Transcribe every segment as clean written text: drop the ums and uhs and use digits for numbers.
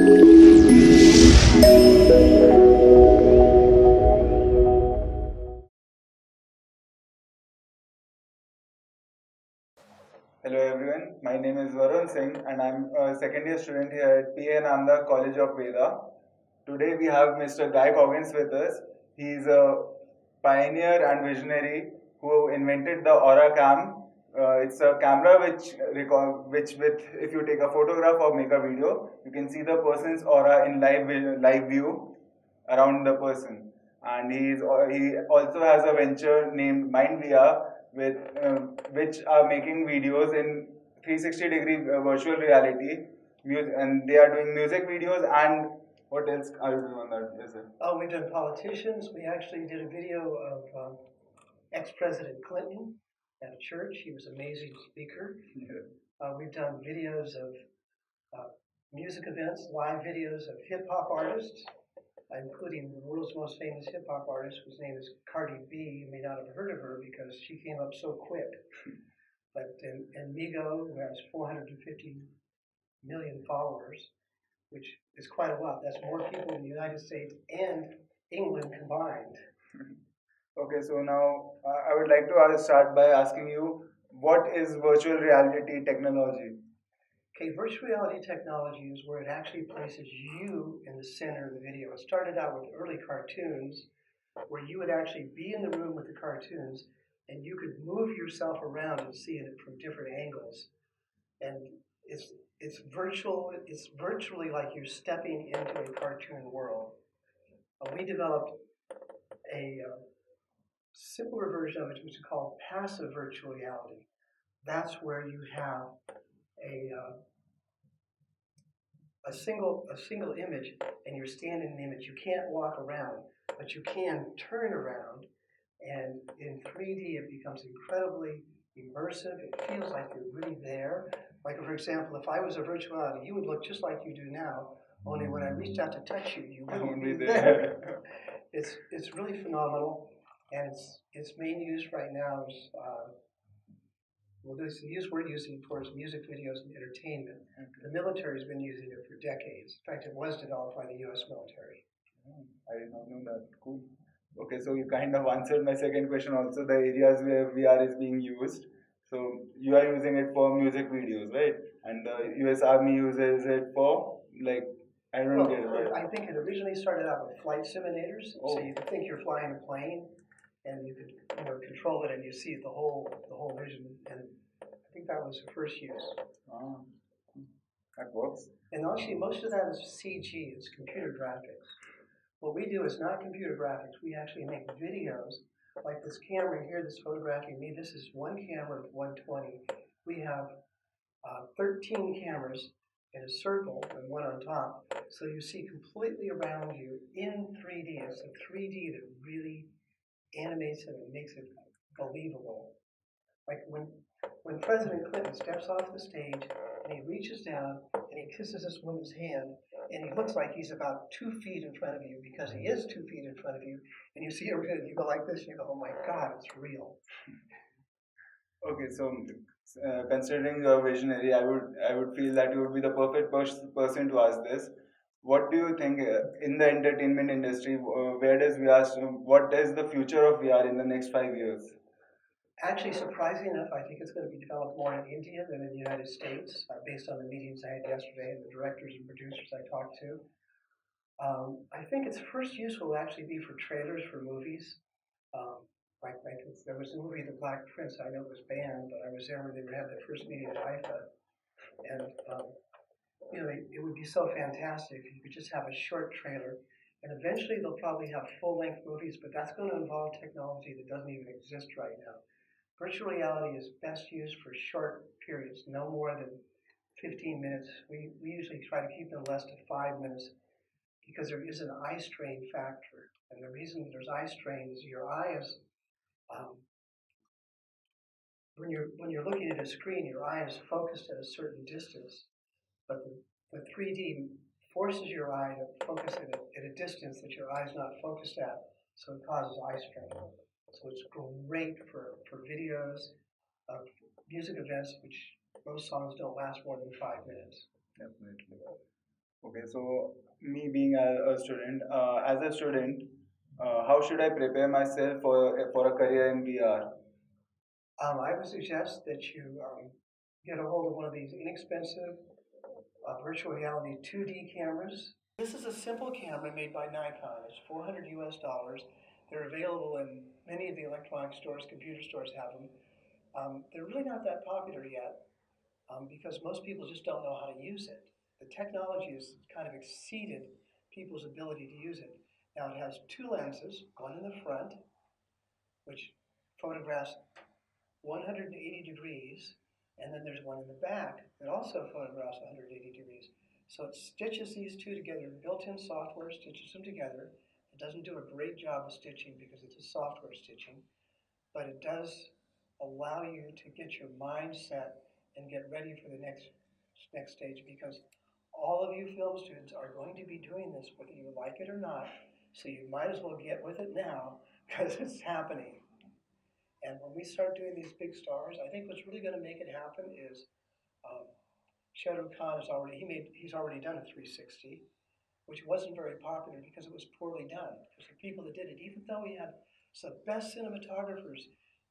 Hello everyone, my name is Varun Singh and I'm a second year student here at PA Nanda College of VEDA. Today we have Mr. Guy Coggins with us. He is a pioneer and visionary who invented the Aura Cam. It's a camera which with if you take a photograph or make a video, you can see the person's aura in live view around the person. And he also has a venture named MindVR with which are making videos in 360-degree virtual reality, and they are doing music videos. And what else are you doing on that? Is it? Oh, we've done politicians. We actually did a video of ex-President Clinton at a church. He was an amazing speaker. Yeah. We've done videos of music events, live videos of hip-hop artists, including the world's most famous hip-hop artist, whose name is Cardi B. You may not have heard of her because she came up so quick. But and Migo, who has 450 million followers, which is quite a lot. That's more people in the United States and England combined. Okay, so now I would like to start by asking you, what is virtual reality technology? Okay, virtual reality technology is where it actually places you in the center of the video. It started out with early cartoons, where you would actually be in the room with the cartoons, and you could move yourself around and see it from different angles. And it's virtual. It's virtually like you're stepping into a cartoon world. We developed a simpler version of it, which is called passive virtual reality. That's where you have a single image, and you're standing in the image. You can't walk around, but you can turn around, and in 3D it becomes incredibly immersive. It feels like you're really there. Like, for example, if I was a virtual reality, you would look just like you do now, only when I reached out to touch you, you wouldn't be there. It's really phenomenal, and its main use right now is we're using it towards music videos and entertainment. Okay. The military has been using it for decades. In fact, it was developed by the U.S. military. Oh, I did not know that. Cool. Okay, so you kind of answered my second question also, the areas where VR is being used. So you are using it for music videos, right? And the US Army uses it for, like, I don't get it. Right? I think it originally started out with flight simulators. Oh. So you could think you're flying a plane, and you could control it, and you see the whole vision. And I think that was the first use. Ah, that works. And actually, most of that is CG. It's computer graphics. What we do is not computer graphics. We actually make videos. Like this camera here that's photographing me. This is one camera of 120. We have 13 cameras in a circle and one on top. So you see completely around you in 3D. It's a 3D that really animates it and makes it believable. Like when President Clinton steps off the stage and he reaches down and he kisses this woman's hand, and he looks like he's about 2 feet in front of you because he is 2 feet in front of you, and you see everything, you go like this, and you go, oh my God, it's real. Okay, so considering you're visionary, I would feel that you would be the perfect person to ask this. What do you think in the entertainment industry? Where does VR? What is the future of VR in the next 5 years? Actually, surprisingly enough, I think it's going to be developed more in India than in the United States, based on the meetings I had yesterday and the directors and producers I talked to. I think its first use will actually be for trailers for movies. Like there was a movie, The Black Prince. I know it was banned, but I was there when they had their first meeting at IFA, and it would be so fantastic if you could just have a short trailer. And eventually they'll probably have full-length movies, but that's going to involve technology that doesn't even exist right now. Virtual reality is best used for short periods, no more than 15 minutes. We usually try to keep them less than 5 minutes because there is an eye strain factor. And the reason there's eye strain is your eye is, when you're looking at a screen, your eye is focused at a certain distance, but the 3D forces your eye to focus at a distance that your eye is not focused at, so it causes eye strain. So it's great for videos of music events, which most songs don't last more than 5 minutes. Definitely. Okay, so me being a student, as a student, how should I prepare myself for a career in VR? I would suggest that you get a hold of one of these inexpensive virtual reality 2D cameras. This is a simple camera made by Nikon. It's 400 US dollars. They're available in many of the electronic stores, computer stores have them. They're really not that popular yet because most people just don't know how to use it. The technology has kind of exceeded people's ability to use it. Now it has two lenses, one in the front, which photographs 180 degrees, and then there's one in the back that also photographs 180 degrees. So it stitches these two together. Built-in software stitches them together. It doesn't do a great job of stitching because it's a software stitching, but it does allow you to get your mind set and get ready for the next stage, because all of you film students are going to be doing this whether you like it or not. So you might as well get with it now because it's happening. And when we start doing these big stars, I think what's really going to make it happen is um, Shadow Khan he's already done a 360, which wasn't very popular because it was poorly done. Because the people that did it, even though he had some best cinematographers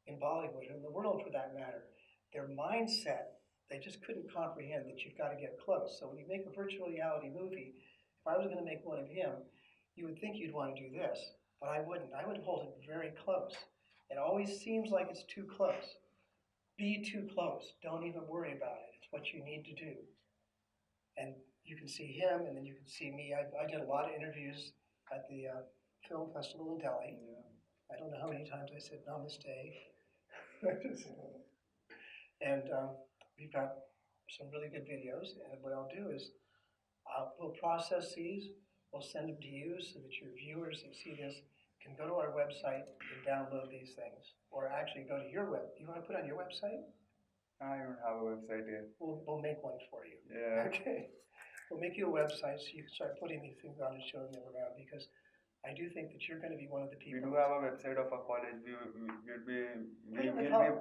in Bollywood, in the world for that matter, their mindset, they just couldn't comprehend that you've got to get close. So when you make a virtual reality movie, if I was going to make one of him, you would think you'd want to do this, but I wouldn't. I would hold it very close. It always seems like it's too close. Be too close. Don't even worry about it. It's what you need to do. And you can see him, and then you can see me. I did a lot of interviews at the film festival in Delhi. Yeah. I don't know how many times I said namaste. And we've got some really good videos. And what I'll do is we'll process these. We'll send them to you so that your viewers that see this can go to our website and download these things. Or actually go to your web. You want to put it on your website? I don't have a website yet. We'll make one for you. Yeah. Okay. We'll make you a website so you can start putting these things on and showing them around, because I do think that you're going to be one of the We people. do have a website of our college. We will be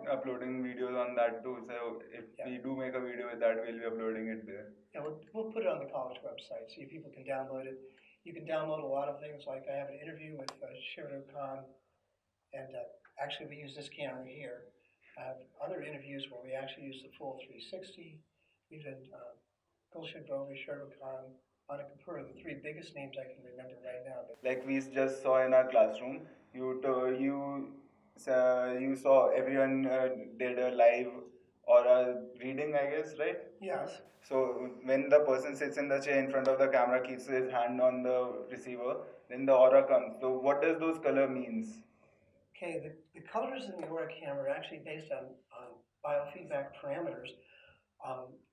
uploading videos on that too. So if we do make a video with that, we'll be uploading it there. Yeah, we'll put it on the college website so you people can download it. You can download a lot of things. Like I have an interview with Sheridan Khan, and actually we use this camera here. I have other interviews where we actually use the full 360. We've done Gulshan Grover, Sheridan Khan, Anna Kapoor, the three biggest names I can remember right now. Like we just saw in our classroom, you saw everyone did a live or a reading, I guess, right? Yes. So when the person sits in the chair in front of the camera, keeps his hand on the receiver, then the aura comes. So what does those color means? Okay, the colors in the Aura camera are actually based on biofeedback parameters,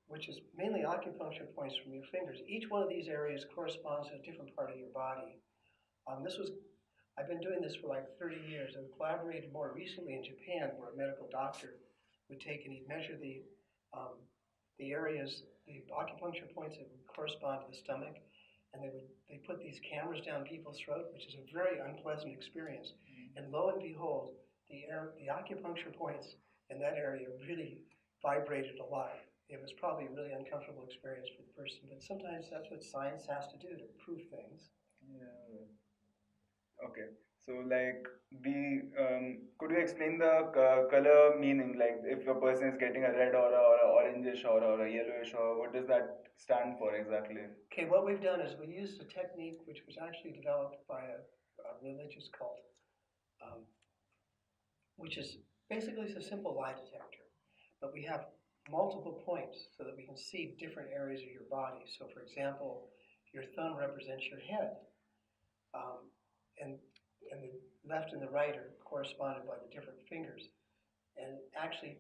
which is mainly acupuncture points from your fingers. Each one of these areas corresponds to a different part of your body. I've been doing this for like 30 years. I've collaborated more recently in Japan, where a medical doctor would take and he'd measure the areas, the acupuncture points that would correspond to the stomach, and they put these cameras down people's throat, which is a very unpleasant experience. And lo and behold, the acupuncture points in that area really vibrated a lot. It was probably a really uncomfortable experience for the person, but sometimes that's what science has to do to prove things. Yeah. Okay. So like could you explain the color meaning? Like if a person is getting a red aura or a orangish aura or a yellowish aura, what does that stand for exactly? Okay, what we've done is we used a technique which was actually developed by a religious cult, um, which is basically it's a simple lie detector, but we have multiple points so that we can see different areas of your body. So, for example, your thumb represents your head, um, and the left and the right are corresponded by the different fingers. And actually,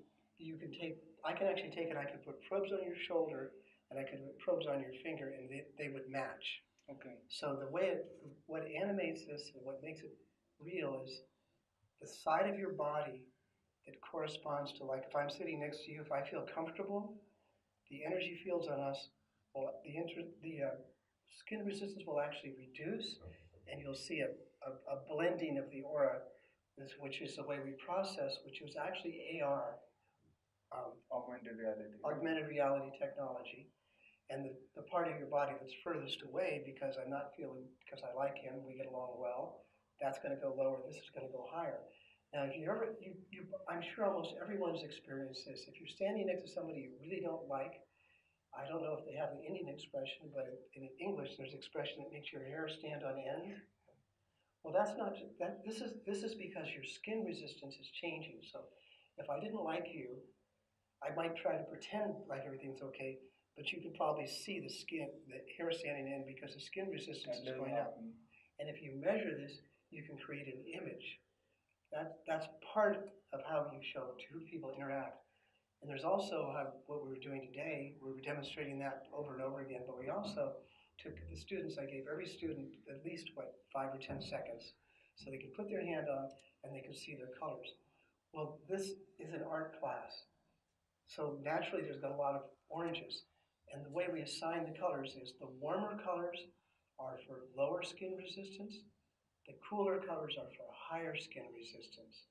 I can actually take it. I could put probes on your shoulder, and I could put probes on your finger, and they would match. Okay. So what animates this and what makes it real is the side of your body that corresponds to, like if I'm sitting next to you, if I feel comfortable, the energy fields on us the skin resistance will actually reduce, and you'll see a blending of the aura, which is the way we process, which is actually AR, Augmented reality. augmented reality technology. And the part of your body that's furthest away because I'm not feeling, because I like him, we get along well, that's going to go lower, this is going to go higher. Now, if you ever, I'm sure almost everyone's experienced this. If you're standing next to somebody you really don't like, I don't know if they have the Indian expression, but in English there's an expression that makes your hair stand on end. Well, that's not that. This is because your skin resistance is changing. So, if I didn't like you, I might try to pretend like everything's okay, but you can probably see the hair standing in because the skin resistance is going up. And if you measure this, you can create an image. That's part of how you show two people interact. And there's also what we were doing today, we were demonstrating that over and over again, but we also took the students, I gave every student at least, 5 or 10 seconds, so they could put their hand on and they could see their colors. Well, this is an art class, so naturally there's got a lot of oranges. And the way we assign the colors is the warmer colors are for lower skin resistance, the cooler colors are for higher skin resistance.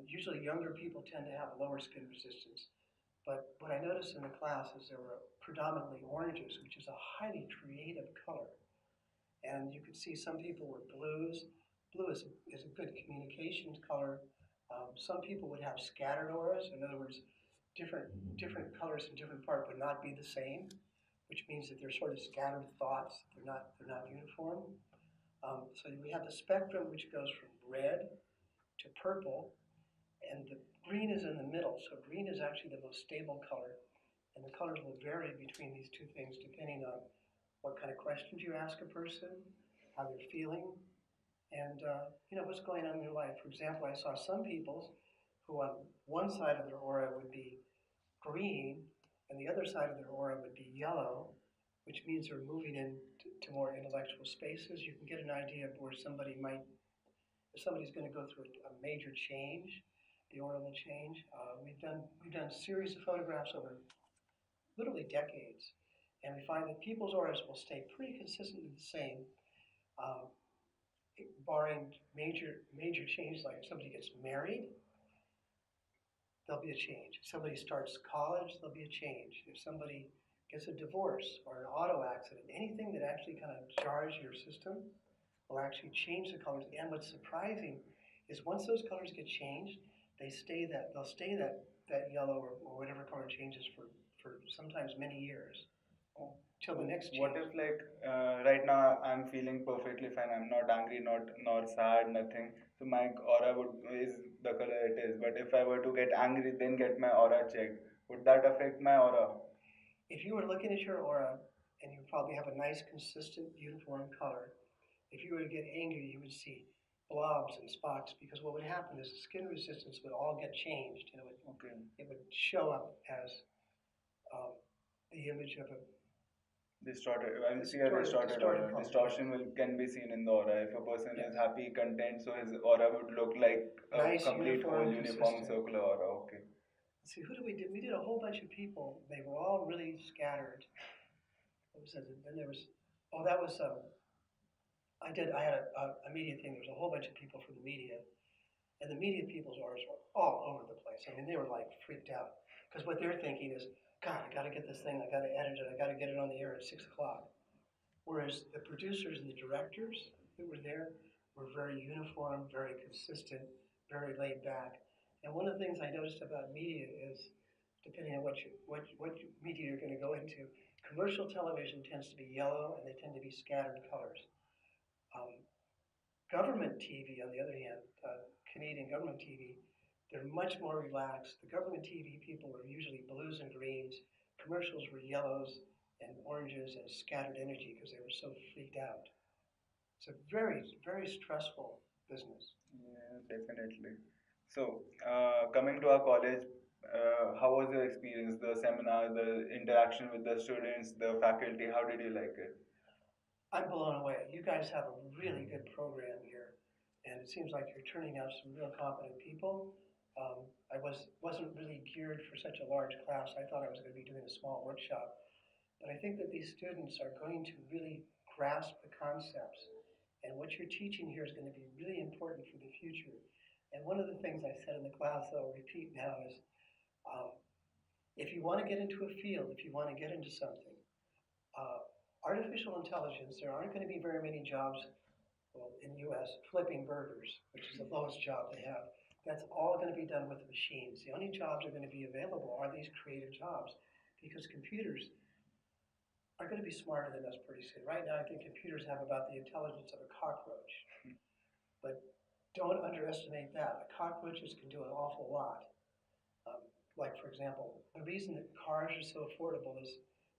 Usually younger people tend to have lower skin resistance. But what I noticed in the class is there were predominantly oranges, which is a highly creative color. And you could see some people were blues. Blue is a good communications color. Some people would have scattered auras. In other words, different colors in different parts would not be the same, which means that they're sort of scattered thoughts. They're not uniform. So we have the spectrum, which goes from red to purple, and the green is in the middle. So green is actually the most stable color. And the colors will vary between these two things depending on what kind of questions you ask a person, how they're feeling, and what's going on in their life. For example, I saw some people who on one side of their aura would be green and the other side of their aura would be yellow, which means they're moving into more intellectual spaces. You can get an idea of where somebody might, if somebody's going to go through a major change, the aura will change. We've done a series of photographs over literally decades, and we find that people's auras will stay pretty consistently the same, um, barring major changes. Like if somebody gets married, there'll be a change. If somebody starts college, there'll be a change. If somebody gets a divorce or an auto accident, anything that actually kind of jars your system will actually change the colors. And what's surprising is once those colors get changed, they'll stay that yellow or whatever color changes for sometimes many years. Till the next change. What if right now I'm feeling perfectly fine. I'm not angry, not nor sad, nothing. So my aura is the color it is. But if I were to get angry, then get my aura checked, would that affect my aura? If you were looking at your aura and you probably have a nice, consistent, uniform color, if you were to get angry, you would see blobs and spots because what would happen is the skin resistance would all get changed. It would show up as um, the image of a distorted. I will see a distorted aura. Distortion can be seen in the aura. If a person is happy, content, so his aura would look like a nice, complete uniform circular aura. Okay. See, who did we do? We did a whole bunch of people. They were all really scattered. What was it? Then there was, oh, that was I had a media thing. There was a whole bunch of people from the media, and the media people's auras were all over the place. I mean, they were like freaked out because what they're thinking is, God, I got to get this thing. I got to edit it. I got to get it on the air at 6 o'clock. Whereas the producers and the directors that were there were very uniform, very consistent, very laid back. And one of the things I noticed about media is, depending on what media you're going to go into, commercial television tends to be yellow and they tend to be scattered colors. Government TV, on the other hand, Canadian government TV, they're much more relaxed. The government TV people were usually blues and greens. Commercials were yellows and oranges and scattered energy because they were so freaked out. It's a very, very stressful business. Yeah, definitely. So, coming to our college, how was your experience? The seminar, the interaction with the students, the faculty, how did you like it? I'm blown away. You guys have a really good program here, and it seems like you're turning out some real competent people. I wasn't really geared for such a large class. I thought I was going to be doing a small workshop, but I think that these students are going to really grasp the concepts, and what you're teaching here is going to be really important for the future. And one of the things I said in the class that I'll repeat now is, if you want to get into a field, if you want to get into something, Artificial intelligence, there aren't going to be very many jobs, well, in the US, flipping burgers, which is the lowest job they have. That's all going to be done with machines. The only jobs that are going to be available are these creative jobs because computers are going to be smarter than us pretty soon. Right now, I think computers have about the intelligence of a cockroach. But don't underestimate that. The cockroaches can do an awful lot. Like, for example, the reason that cars are so affordable is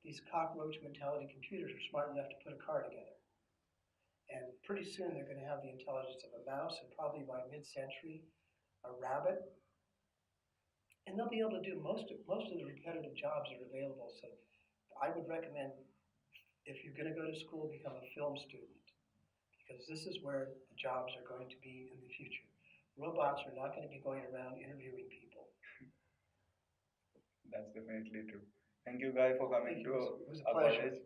these cockroach mentality computers are smart enough to put a car together. And pretty soon they're going to have the intelligence of a mouse, and probably by mid-century, a rabbit. And they'll be able to do most of the repetitive jobs that are available. So I would recommend, if you're going to go to school, become a film student, because this is where the jobs are going to be in the future. Robots are not going to be going around interviewing people. That's definitely true. Thank you, Guy, for coming Thank you. to It was a our pleasure. college.